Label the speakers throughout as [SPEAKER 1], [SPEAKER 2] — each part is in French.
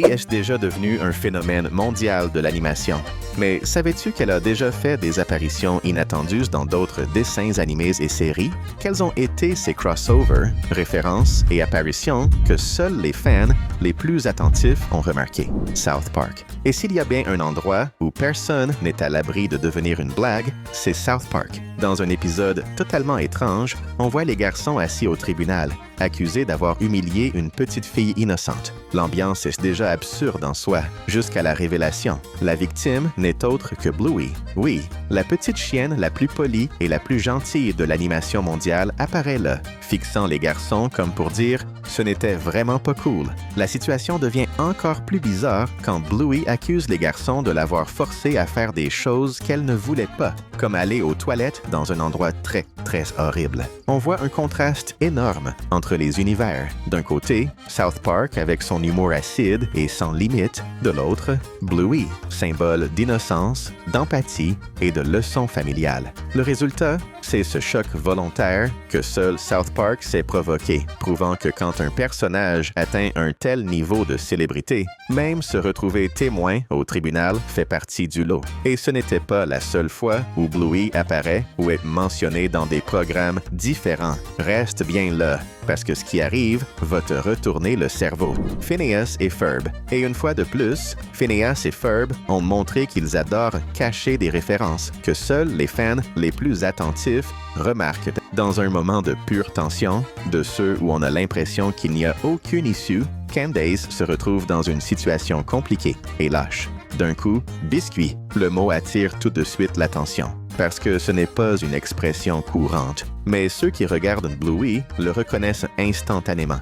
[SPEAKER 1] Est déjà devenue un phénomène mondial de l'animation. Mais savais-tu qu'elle a déjà fait des apparitions inattendues dans d'autres dessins animés et séries? Quels ont été ces crossovers, références et apparitions que seuls les fans les plus attentifs ont remarqué? South Park. Et s'il y a bien un endroit où personne n'est à l'abri de devenir une blague, c'est South Park. Dans un épisode totalement étrange, on voit les garçons assis au tribunal, accusés d'avoir humilié une petite fille innocente. L'ambiance est déjà absurde en soi, jusqu'à la révélation. La victime n'est autre que Bluey. Oui, la petite chienne la plus polie et la plus gentille de l'animation mondiale apparaît là, fixant les garçons comme pour dire « ce n'était vraiment pas cool ». La situation devient encore plus bizarre quand Bluey accuse les garçons de l'avoir forcée à faire des choses qu'elle ne voulait pas, comme aller aux toilettes dans un endroit très horrible. On voit un contraste énorme entre les univers. D'un côté, South Park avec son humour acide et sans limite. De l'autre, Bluey, symbole d'innocence, d'empathie et de leçons familiales. Le résultat, c'est ce choc volontaire que seul South Park sait provoquer, prouvant que quand un personnage atteint un tel niveau de célébrité, même se retrouver témoin au tribunal fait partie du lot. Et ce n'était pas la seule fois où Bluey apparaît ou est mentionné dans des programmes différents. Reste bien là, parce que ce qui arrive va te retourner le cerveau. Phineas et Ferb. Et une fois de plus, Phineas et Ferb ont montré qu'ils adorent cacher des références que seuls les fans les plus attentifs remarquent. Dans un moment de pure tension, de ceux où on a l'impression qu'il n'y a aucune issue, Candace se retrouve dans une situation compliquée et lâche. D'un coup, biscuit. Le mot attire tout de suite l'attention, parce que ce n'est pas une expression courante. Mais ceux qui regardent Bluey le reconnaissent instantanément.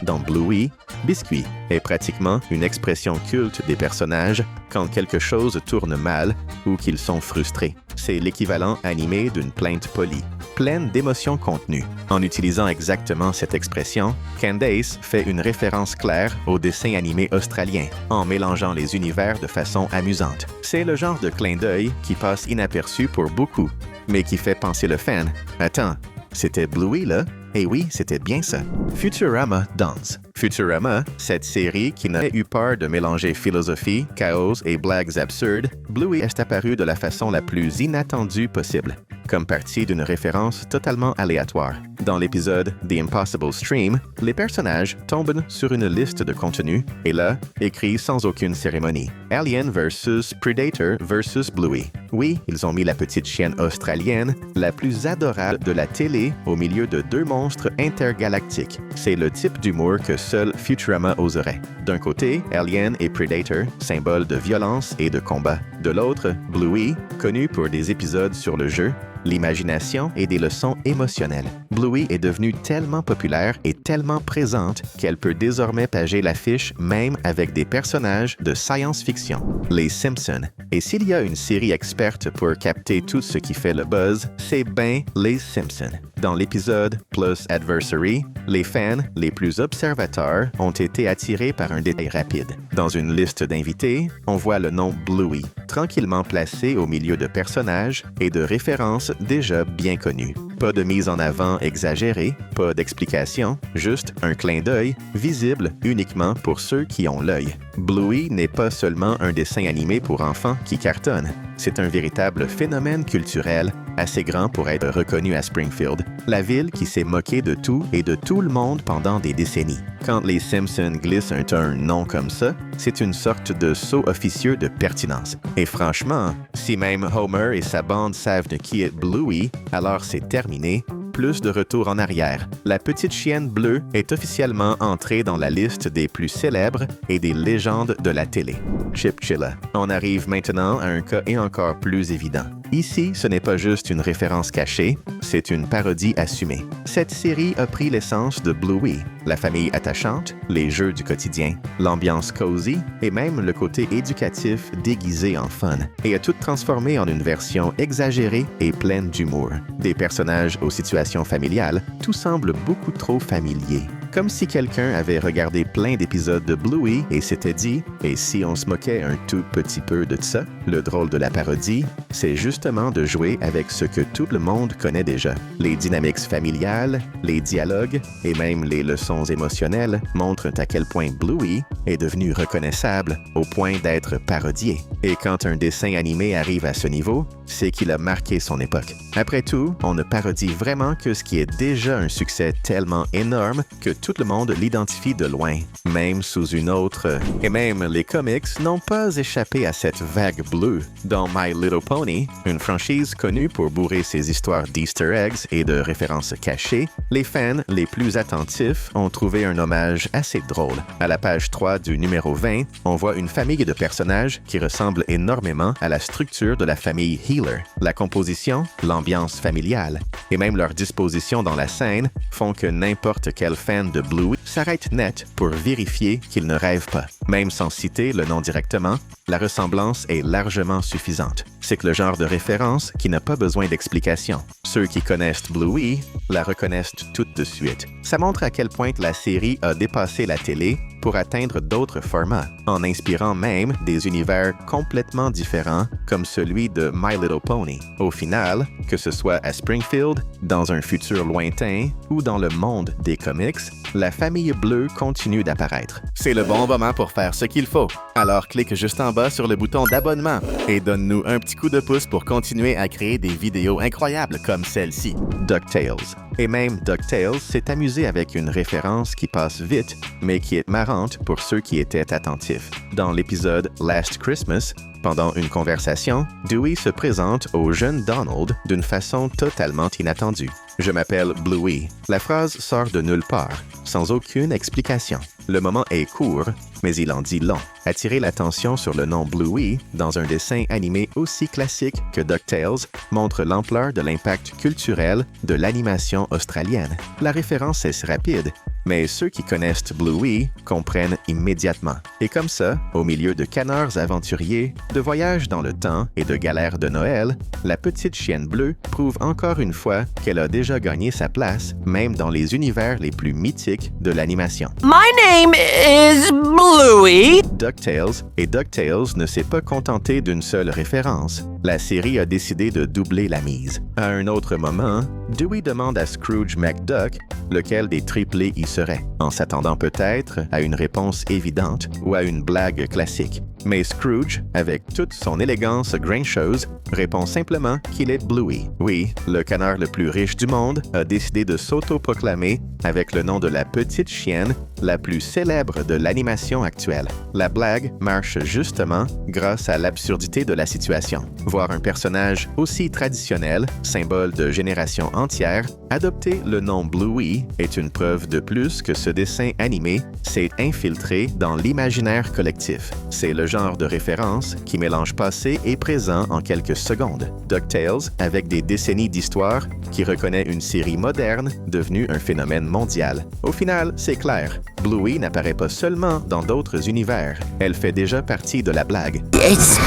[SPEAKER 1] Dans Bluey, biscuit est pratiquement une expression culte des personnages quand quelque chose tourne mal ou qu'ils sont frustrés. C'est l'équivalent animé d'une plainte polie, pleine d'émotions contenues. En utilisant exactement cette expression, Candace fait une référence claire au dessin animé australien, en mélangeant les univers de façon amusante. C'est le genre de clin d'œil qui passe inaperçu pour beaucoup, mais qui fait penser le fan. Attends, c'était Bluey là? Eh oui, c'était bien ça. Futurama Dance. Futurama, cette série qui n'a eu peur de mélanger philosophie, chaos et blagues absurdes, Bluey est apparu de la façon la plus inattendue possible, comme partie d'une référence totalement aléatoire. Dans l'épisode The Impossible Stream, les personnages tombent sur une liste de contenus et là, écrit sans aucune cérémonie. Alien vs Predator vs Bluey. Oui, ils ont mis la petite chienne australienne, la plus adorable de la télé, au milieu de deux monstres intergalactiques. C'est le type d'humour que seul Futurama oserait. D'un côté, Alien et Predator, symboles de violence et de combat. De l'autre, Bluey, connu pour des épisodes sur le jeu, l'imagination et des leçons émotionnelles. Bluey est devenue tellement populaire et tellement présente qu'elle peut désormais pager l'affiche même avec des personnages de science-fiction. Les Simpsons. Et s'il y a une série experte pour capter tout ce qui fait le buzz, c'est ben les Simpsons. Dans l'épisode Plus Adversary, les fans les plus observateurs ont été attirés par un détail rapide. Dans une liste d'invités, on voit le nom Bluey, tranquillement placé au milieu de personnages et de références déjà bien connues. Pas de mise en avant exagérée, pas d'explication, juste un clin d'œil visible uniquement pour ceux qui ont l'œil. Bluey n'est pas seulement un dessin animé pour enfants qui cartonne. C'est un véritable phénomène culturel assez grand pour être reconnu à Springfield, la ville qui s'est moquée de tout et de tout le monde pendant des décennies. Quand les Simpsons glissent un nom comme ça, c'est une sorte de saut officieux de pertinence. Et franchement, si même Homer et sa bande savent de qui est Bluey, alors c'est terminé. Plus de retour en arrière. La petite chienne bleue est officiellement entrée dans la liste des plus célèbres et des légendes de la télé. Chipchilla. On arrive maintenant à un cas encore plus évident. Ici, ce n'est pas juste une référence cachée, c'est une parodie assumée. Cette série a pris l'essence de Bluey, la famille attachante, les jeux du quotidien, l'ambiance cozy et même le côté éducatif déguisé en fun, et a tout transformé en une version exagérée et pleine d'humour. Des personnages aux situations familiales, tout semble beaucoup trop familier. Comme si quelqu'un avait regardé plein d'épisodes de Bluey et s'était dit « Et si on se moquait un tout petit peu de ça ?» Le drôle de la parodie, c'est justement de jouer avec ce que tout le monde connaît déjà. Les dynamiques familiales, les dialogues et même les leçons émotionnelles montrent à quel point Bluey est devenu reconnaissable au point d'être parodié. Et quand un dessin animé arrive à ce niveau, c'est qu'il a marqué son époque. Après tout, on ne parodie vraiment que ce qui est déjà un succès tellement énorme que tout le monde l'identifie de loin, même sous une autre. Et même les comics n'ont pas échappé à cette vague bleue. Dans My Little Pony, une franchise connue pour bourrer ses histoires d'Easter eggs et de références cachées, les fans les plus attentifs ont trouvé un hommage assez drôle. À la page 3 du numéro 20, on voit une famille de personnages qui ressemblent énormément à la structure de la famille Healer. La composition, l'ambiance familiale et même leur disposition dans la scène font que n'importe quel fan de Bluey s'arrête net pour vérifier qu'il ne rêve pas. Même sans citer le nom directement, la ressemblance est largement suffisante. C'est que le genre de référence qui n'a pas besoin d'explication. Ceux qui connaissent Bluey la reconnaissent tout de suite. Ça montre à quel point la série a dépassé la télé pour atteindre d'autres formats, en inspirant même des univers complètement différents comme celui de My Little Pony. Au final, que ce soit à Springfield, dans un futur lointain ou dans le monde des comics, la famille bleue continue d'apparaître. C'est le bon moment pour faire ce qu'il faut. Alors clique juste en bas sur le bouton d'abonnement et donne-nous un petit coup de pouce pour continuer à créer des vidéos incroyables comme celle-ci. DuckTales. Et même DuckTales s'est amusé avec une référence qui passe vite, mais qui est marrante pour ceux qui étaient attentifs. Dans l'épisode Last Christmas, pendant une conversation, Dewey se présente au jeune Donald d'une façon totalement inattendue. « Je m'appelle Bluey ». La phrase sort de nulle part, sans aucune explication. Le moment est court, mais il en dit long. Attirer l'attention sur le nom Bluey dans un dessin animé aussi classique que DuckTales montre l'ampleur de l'impact culturel de l'animation australienne. La référence est rapide, mais ceux qui connaissent Bluey comprennent immédiatement. Et comme ça, au milieu de canards aventuriers, de voyages dans le temps et de galères de Noël, la petite chienne bleue prouve encore une fois qu'elle a déjà gagné sa place, même dans les univers les plus mythiques de l'animation.
[SPEAKER 2] My name is Bluey.
[SPEAKER 1] DuckTales ne s'est pas contenté d'une seule référence. La série a décidé de doubler la mise. À un autre moment, Dewey demande à Scrooge McDuck lequel des triplés y serait, en s'attendant peut-être à une réponse évidente ou à une blague classique. Mais Scrooge, avec toute son élégance grincheuse, répond simplement qu'il est Bluey. Oui, le canard le plus riche du monde a décidé de s'auto-proclamer avec le nom de la petite chienne la plus célèbre de l'animation actuelle. La blague marche justement grâce à l'absurdité de la situation. Voir un personnage aussi traditionnel, symbole de génération entière, adopter le nom Bluey est une preuve de plus que ce dessin animé s'est infiltré dans l'imaginaire collectif. C'est le genre de référence qui mélange passé et présent en quelques secondes. DuckTales, avec des décennies d'histoire, qui reconnaît une série moderne devenue un phénomène mondial. Au final, c'est clair, Bluey n'apparaît pas seulement dans d'autres univers, elle fait déjà partie de la blague.
[SPEAKER 2] It's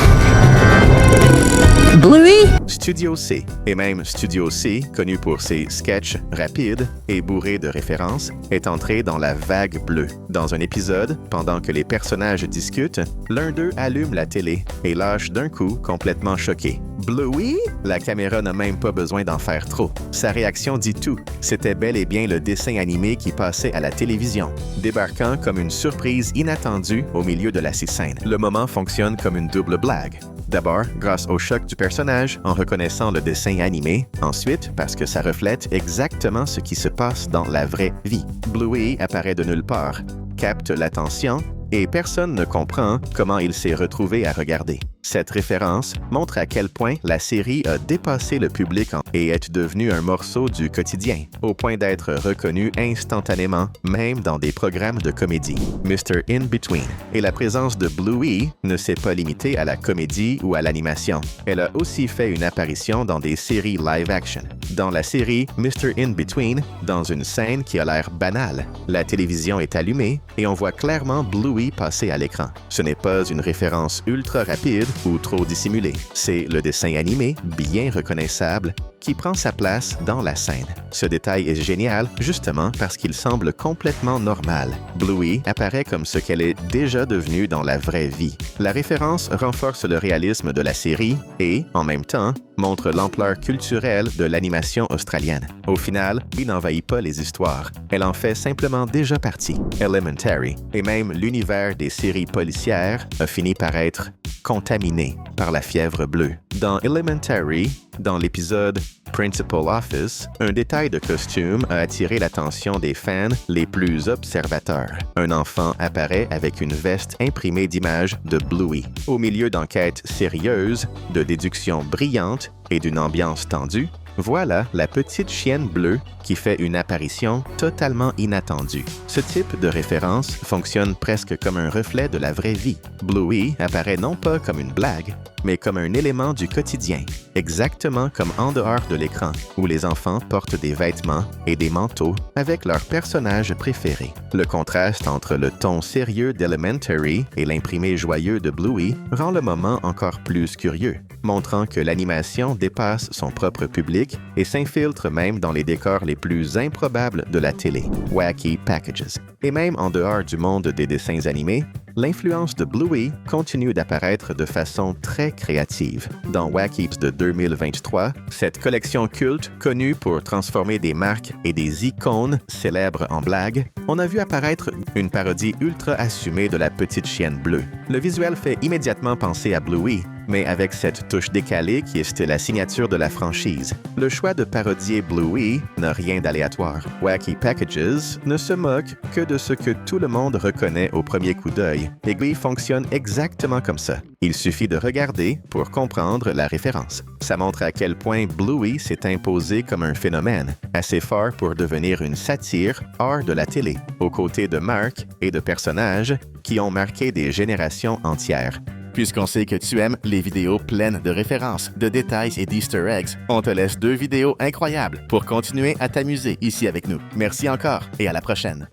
[SPEAKER 2] Bluey?
[SPEAKER 1] Studio C, et même Studio C, connu pour ses sketchs rapides et bourrés de références, est entré dans la vague bleue. Dans un épisode, pendant que les personnages discutent, l'un d'eux allume la télé et lâche d'un coup complètement choqué. Bluey? La caméra n'a même pas besoin d'en faire trop. Sa réaction dit tout. C'était bel et bien le dessin animé qui passait à la télévision, débarquant comme une surprise inattendue au milieu de la scène. Le moment fonctionne comme une double blague. D'abord, grâce au choc du personnage en reconnaissant le dessin animé. Ensuite, parce que ça reflète exactement ce qui se passe dans la vraie vie. Bluey apparaît de nulle part, capte l'attention et personne ne comprend comment il s'est retrouvé à regarder. Cette référence montre à quel point la série a dépassé le public et est devenue un morceau du quotidien, au point d'être reconnue instantanément, même dans des programmes de comédie. Mr. In-Between. Et la présence de Bluey ne s'est pas limitée à la comédie ou à l'animation. Elle a aussi fait une apparition dans des séries live-action. Dans la série Mr. In-Between, dans une scène qui a l'air banale, la télévision est allumée et on voit clairement Bluey passer à l'écran. Ce n'est pas une référence ultra rapide, ou trop dissimulé. C'est le dessin animé, bien reconnaissable, qui prend sa place dans la scène. Ce détail est génial justement parce qu'il semble complètement normal. Bluey apparaît comme ce qu'elle est déjà devenue dans la vraie vie. La référence renforce le réalisme de la série et, en même temps, montre l'ampleur culturelle de l'animation australienne. Au final, Bluey n'envahit pas les histoires. Elle en fait simplement déjà partie. Elementary, et même l'univers des séries policières, a fini par être contaminé par la fièvre bleue. Dans Elementary, dans l'épisode Principal Office, un détail de costume a attiré l'attention des fans les plus observateurs. Un enfant apparaît avec une veste imprimée d'images de Bluey. Au milieu d'enquêtes sérieuses, de déductions brillantes et d'une ambiance tendue, voilà la petite chienne bleue qui fait une apparition totalement inattendue. Ce type de référence fonctionne presque comme un reflet de la vraie vie. Bluey apparaît non pas comme une blague, mais comme un élément du quotidien, exactement comme en dehors de l'écran, où les enfants portent des vêtements et des manteaux avec leurs personnages préférés. Le contraste entre le ton sérieux d'Elementary et l'imprimé joyeux de Bluey rend le moment encore plus curieux, montrant que l'animation dépasse son propre public et s'infiltre même dans les décors les plus improbables de la télé, Wacky Packages. Et même en dehors du monde des dessins animés, l'influence de Bluey continue d'apparaître de façon très créative. Dans Wacky de 2023, cette collection culte, connue pour transformer des marques et des icônes célèbres en blagues, on a vu apparaître une parodie ultra assumée de la petite chienne bleue. Le visuel fait immédiatement penser à Bluey, mais avec cette touche décalée qui est la signature de la franchise. Le choix de parodier Bluey n'a rien d'aléatoire. Wacky Packages ne se moque que de ce que tout le monde reconnaît au premier coup d'œil, et Bluey fonctionne exactement comme ça. Il suffit de regarder pour comprendre la référence. Ça montre à quel point Bluey s'est imposé comme un phénomène, assez fort pour devenir une satire hors de la télé, aux côtés de marques et de personnages qui ont marqué des générations entières.
[SPEAKER 3] Puisqu'on sait que tu aimes les vidéos pleines de références, de détails et d'Easter eggs, on te laisse 2 vidéos incroyables pour continuer à t'amuser ici avec nous. Merci encore et à la prochaine.